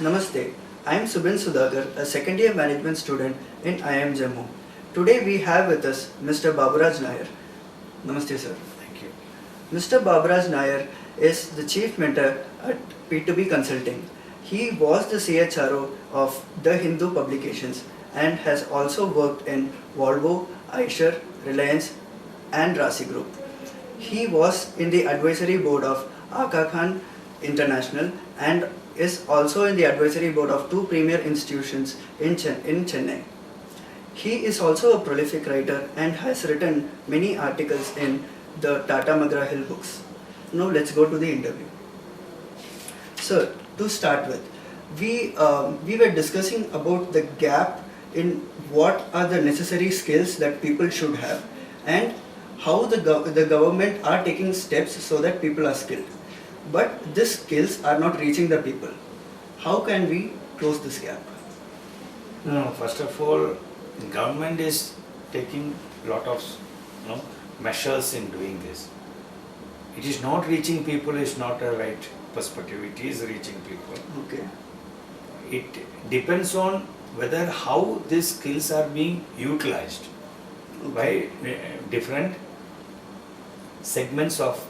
Namaste. I am Subin Sudhakar, a second year management student in IIM Jammu. Today we have with us Mr. Baburaj Nair. Namaste, sir. Thank you. Mr. Baburaj Nair is the chief mentor at P2B Consulting. He was the CHRO of The Hindu Publications and has also worked in Volvo, Eicher, Reliance, and Rasi Group. He was in the advisory board of Aga Khan International and is also in the advisory board of two premier institutions in Chennai. He is also a prolific writer and has written many articles in the Tata McGraw Hill books. Now let's go to the interview. Sir, to start with, we were discussing about the gap in what are the necessary skills that people should have and how the government are taking steps so that people are skilled. But these skills are not reaching the people. How can we close this gap? No, first of all, the government is taking lot of measures in doing this. It is not reaching people is not a right perspective. It is reaching people. Okay. It depends on whether how these skills are being utilized by different segments of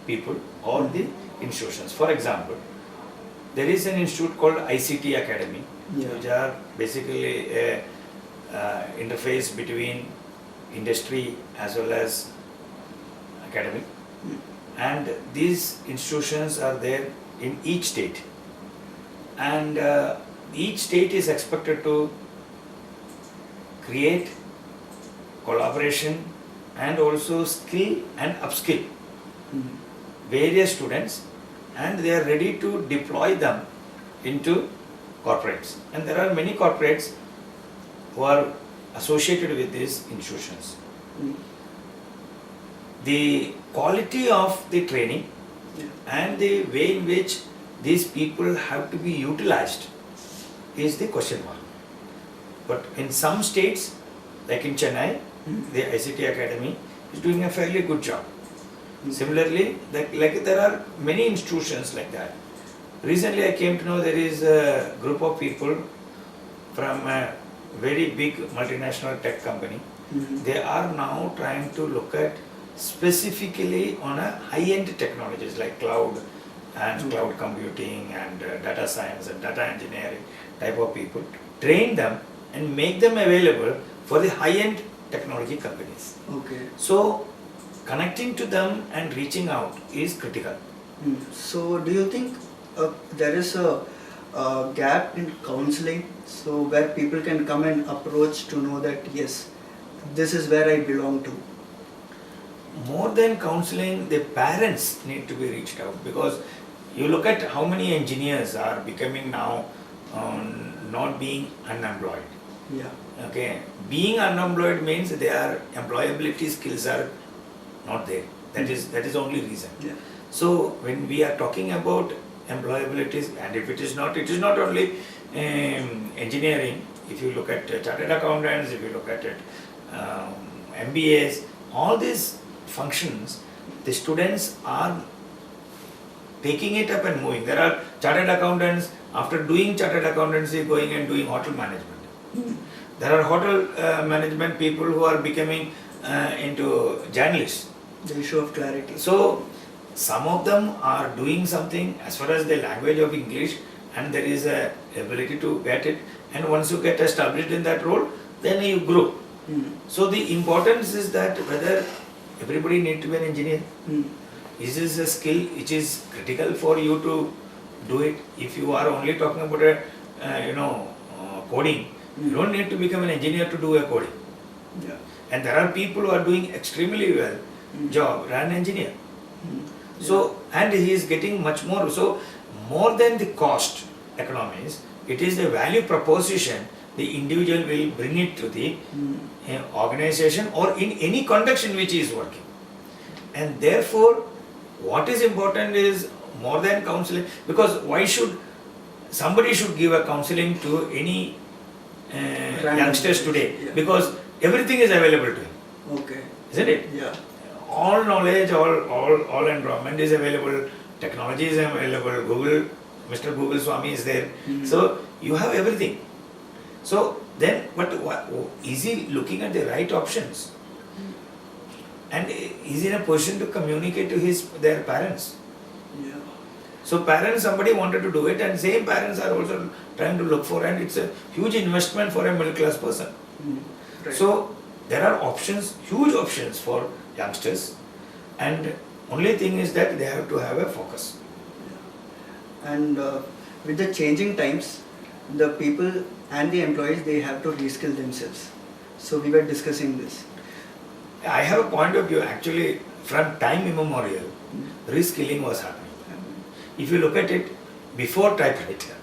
people or the institutions. For example, there is an institute called ICT Academy, which are basically a interface between industry as well as academic. And these institutions are there in each state. And each state is expected to create collaboration and also skill and upskill various students, and they are ready to deploy them into corporates. And there are many corporates who are associated with these institutions. The quality of the training and the way in which these people have to be utilized is the question mark. But in some states, like in Chennai, the ICT Academy is doing a fairly good job. Similarly, like there are many institutions like that. Recently I came to know there is a group of people from a very big multinational tech company. They are now trying to look at specifically on a high-end technologies like cloud and cloud computing and data science and data engineering type of people, train them and make them available for the high-end technology companies. Okay. So connecting to them and reaching out is critical. So do you think there is a gap in counseling, so where people can come and approach to know that yes, this is where I belong to? More than counseling, the parents need to be reached out, because you look at how many engineers are becoming now not being unemployed. Yeah. Okay, being unemployed means their employability skills are not there. That is only reason. Yeah. So when we are talking about employability, and if it is not only engineering. If you look at chartered accountants, if you look at it, MBAs, all these functions, the students are taking it up and moving. There are chartered accountants, after doing chartered accountancy, going and doing hotel management. There are hotel management people who are becoming into journalists. The issue of clarity. So some of them are doing something as far as the language of English, and there is a ability to get it, and once you get established in that role, then you grow. So the importance is that whether everybody need to be an engineer. This is a skill which is critical for you to do it. If you are only talking about coding, you don't need to become an engineer to do a coding. Yeah. And there are people who are doing extremely well job, an engineer. So, and he is getting much more. So, more than the cost economies, it is the value proposition the individual will bring it to the organization or in any context in which he is working. And therefore, what is important is more than counseling, because why should somebody should give a counseling to any youngsters today? Yeah. Because everything is available to him. Okay. Isn't it? Yeah. All knowledge, all environment is available, technology is available, Google Mr. Google Swami is there. Mhm. So you have everything. So then, but is he looking at the right options? And is he in a position to communicate to their parents? Yeah. So parents, somebody wanted to do it, and same parents are also trying to look for, and it's a huge investment for a middle class person. Mhm. Right. So there are options, huge options for youngsters, and only thing is that they have to have a focus. And with the changing times, the people and the employees, they have to reskill themselves. So we were discussing this. I have a point of view actually from time immemorial, reskilling was happening. If you look at it before typewriter,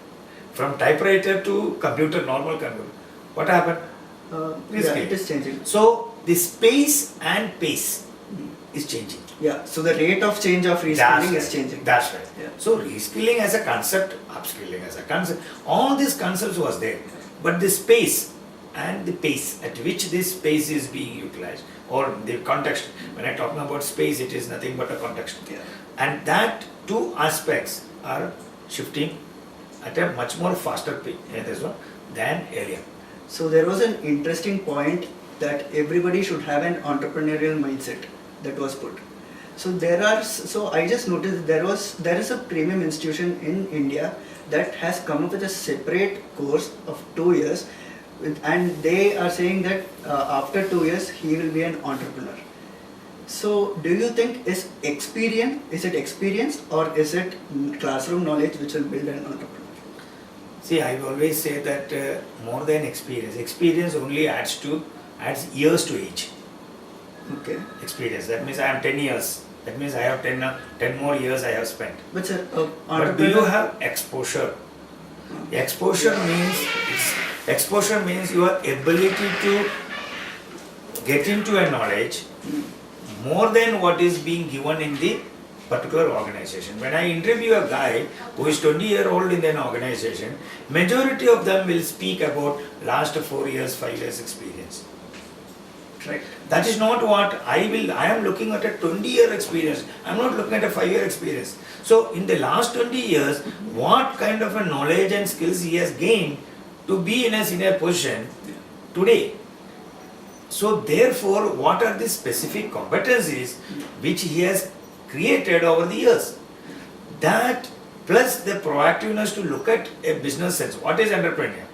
from typewriter to computer, normal computer, what happened? Yeah, it is changing. So the space and pace is changing. Yeah, so the rate of change of reskilling is changing. That's right. Yeah. So reskilling as a concept, upskilling as a concept, all these concepts was there. But the space and the pace at which this space is being utilized, or the context, when I'm talking about space, it is nothing but a context. Yeah. And that two aspects are shifting at a much more faster pace than earlier. So there was an interesting point that everybody should have an entrepreneurial mindset that was put. So so I just noticed there is a premium institution in India that has come up with a separate course of 2 years, and they are saying that after 2 years he will be an entrepreneur. So do you think is it experience or is it classroom knowledge which will build an entrepreneur? See, I always say that more than experience only adds years to age. Okay. Experience. That means I am 10 years. That means I have 10 more years I have spent. But sir, But do you have exposure? Exposure means your ability to get into a knowledge more than what is being given in the particular organization. When I interview a guy who is 20-year-old in an organization, majority of them will speak about last 4 years, 5 years experience. Right. That is not what I am looking at a 20-year experience. I am not looking at a 5-year experience. So in the last 20 years, what kind of a knowledge and skills he has gained to be in a senior position today. So therefore, what are the specific competencies which he has created over the years? That plus the proactiveness to look at a business sense. What is entrepreneur?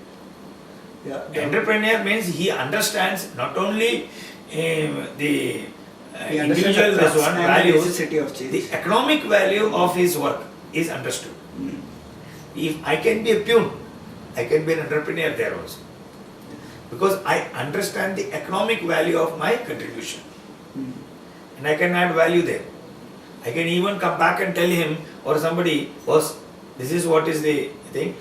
Yeah. Entrepreneur means he understands not only the He understands individual the trust and the values, necessity of change. the economic value of his work is understood. If I can be a peon, I can be an entrepreneur there also. Because I understand the economic value of my contribution. And I can add value there. I can even come back and tell him or somebody, boss, this is what is the thing.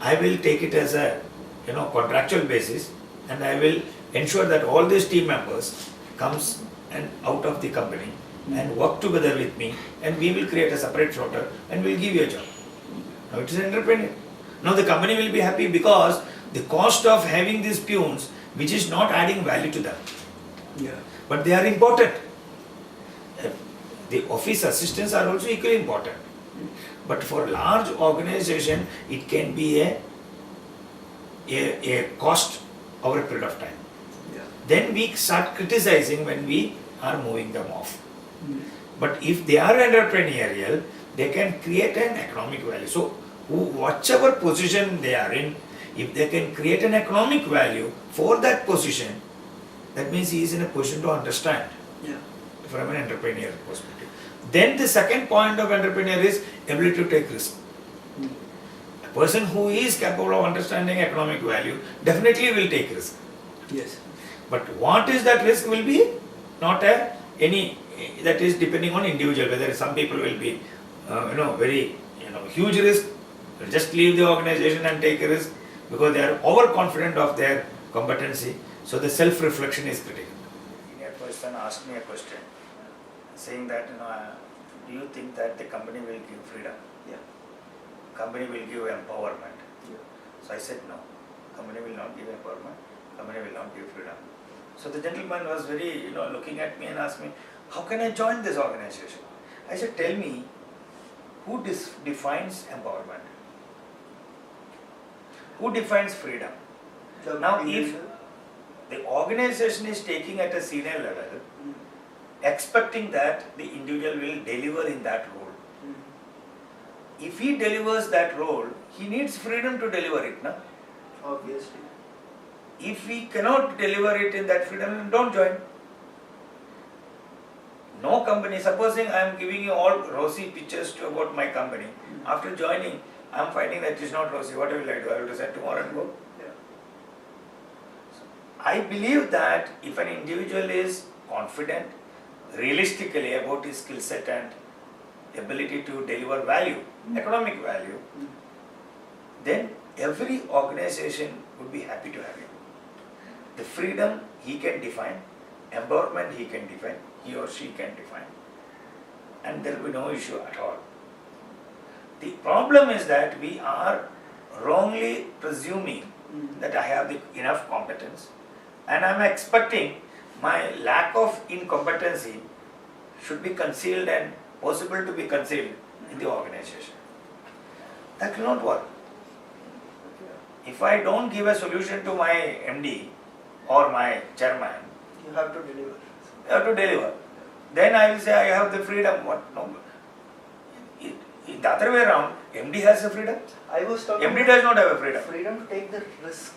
I will take it as a contractual basis, and I will ensure that all these team members comes and out of the company and work together with me, and we will create a separate floater and we'll give you a job. Now it is an entrepreneur. Now the company will be happy because the cost of having these peons, which is not adding value to them, but they are important. The office assistants are also equally important. But for large organization, it can be a cost over a period of time. Then we start criticizing when we are moving them off. But if they are entrepreneurial, they can create an economic value. So whichever position they are in, if they can create an economic value for that position, that means he is in a position to understand from an entrepreneurial perspective. Then the second point of entrepreneur is ability to take risk. A person who is capable of understanding economic value definitely will take risk. Yes. But what is that risk will be not any that is depending on individual, whether some people will be very huge risk, just leave the organization and take a risk because they are overconfident of their competency. So the self-reflection is critical. A person asked me a question saying that do you think that the company will give freedom? Company will give empowerment. So I said no, company will not give empowerment, company will not give freedom. So the gentleman was very looking at me and asked me, how can I join this organization? I said, tell me, who defines empowerment? who defines freedom? The Now, if individual. the organization is taking at a senior level, Mm. expecting that the individual will deliver in that role. Mm. If he delivers that role, he needs freedom to deliver it. No? Obviously. If we cannot deliver it in that freedom, then don't join. No company, supposing I am giving you all rosy pictures about my company, after joining, I am finding that it is not rosy. What will I do? I will resign tomorrow and go. Yeah. I believe that if an individual is confident, realistically about his skill set and ability to deliver value, economic value, Mm. then every organization would be happy to have him. The freedom he can define, empowerment he can define, he or she can define, and there will be no issue at all. The problem is that we are wrongly presuming Mm. that I have enough competence, and I am expecting my lack of incompetency should be concealed and possible to be concealed in the organization. That will not work. If I don't give a solution to my MD or my chairman, You have to deliver. I have to deliver. Then I will say I have the freedom. What? No. The other way around, MD has the freedom. I was talking MD does not have a freedom. freedom to take the risk.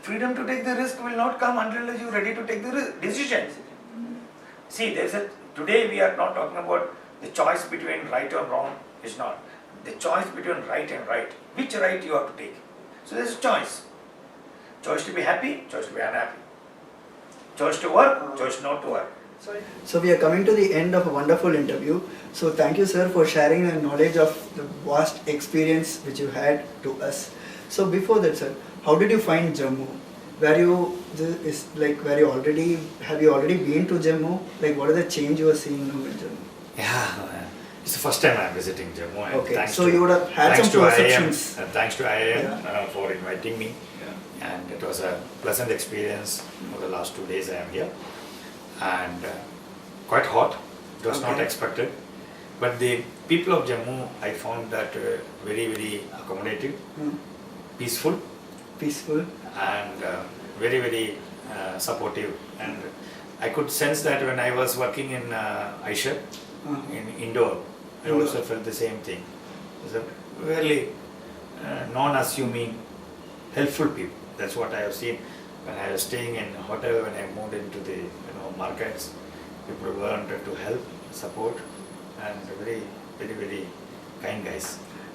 Freedom to take the risk will not come until you are ready to take the decisions. See, today we are not talking about the choice between right or wrong. Is not the choice between right and right. Which right you have to take? So there is a choice. Choice to be happy, choice to be unhappy. Choice to work, choice not to work. So we are coming to the end of a wonderful interview. So thank you, sir, for sharing the knowledge of the vast experience which you had to us. So before that, sir, how did you find Jammu? Have you already been to Jammu? Like, what are the change you are seeing now in Jammu? Yeah, it's the first time I am visiting Jammu. And Okay, thanks so to- you would have had thanks some to perceptions. IIM, thanks to IIM Yeah. for inviting me. And it was a pleasant experience for the last 2 days I am here. And quite hot, it was not Okay. expected. But the people of Jammu, I found that very, very accommodative, Hmm. peaceful, Peaceful. and very, very supportive. And I could sense that when I was working in Aisha, in Indore, I Indore. also felt the same thing. It's a really non-assuming, helpful people. That's what I have seen when I was staying in a hotel. When I moved into the markets, people wanted to help, support, and very, very, very kind guys.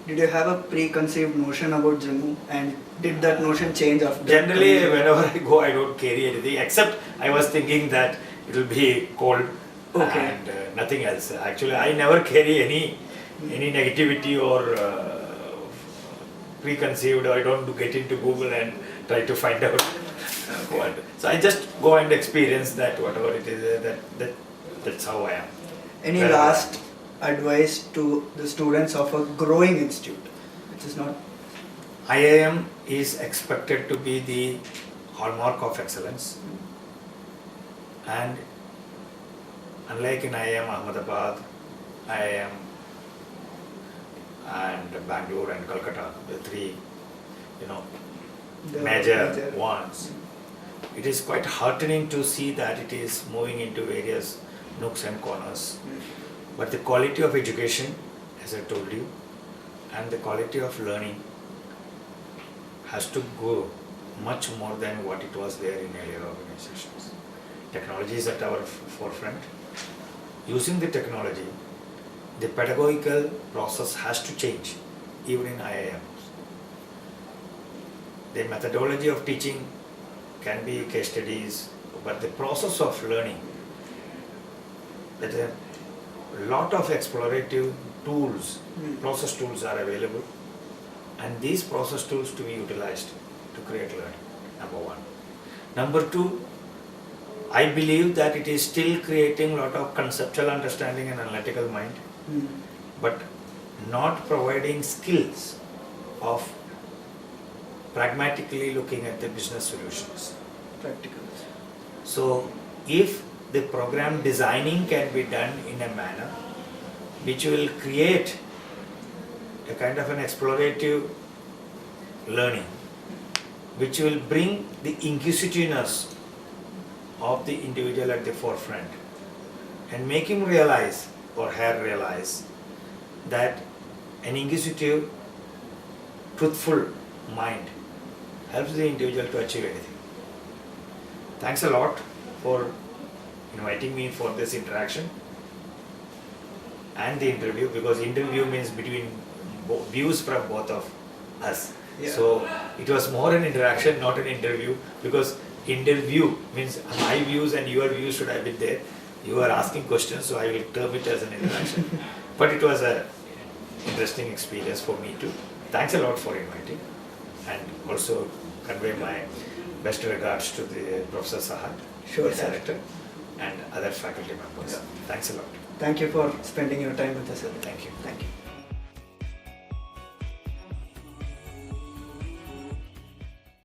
Did you have a preconceived notion about Jammu, and did that notion change after? Generally, coming? whenever I go, I don't carry anything except I was thinking that it will be cold Okay. and nothing else. Actually, I never carry any negativity or preconceived. I don't get into Google and try to find out what. So I just go and experience that whatever it is. That's how I am. Any Well, last advice to the students of a growing institute, which is not? IIM is expected to be the hallmark of excellence, and unlike in IIM Ahmedabad, IIM and Bangalore and Calcutta, the three The major ones, it is quite heartening to see that it is moving into various nooks and corners. But the quality of education, as I told you, and the quality of learning has to go much more than what it was there in earlier organizations. Technology is at our forefront. Using the technology, the pedagogical process has to change, even in IIMs. The methodology of teaching can be case studies, but the process of learning, that a lot of explorative tools, process tools are available, and these process tools to be utilized to create learning, number one. Number two, I believe that it is still creating a lot of conceptual understanding and analytical mind, but not providing skills of pragmatically looking at the business solutions. Practical. So if the program designing can be done in a manner which will create a kind of an explorative learning which will bring the inquisitiveness of the individual at the forefront and make him realize or her realize that an inquisitive, truthful mind helps the individual to achieve anything. Thanks a lot for inviting me for this interaction and the interview, because interview means between views from both of us. Yeah. So it was more an interaction, not an interview, because interview means my views and your views should have been there. You are asking questions, so I will term it as an interaction. But it was a interesting experience for me too. Thanks a lot for inviting, and also convey my best regards to the Professor Sahar, Sure, the sir. director, and other faculty members. Yeah. Thanks a lot. Thank you for spending your time with us, sir. Thank you. Thank you.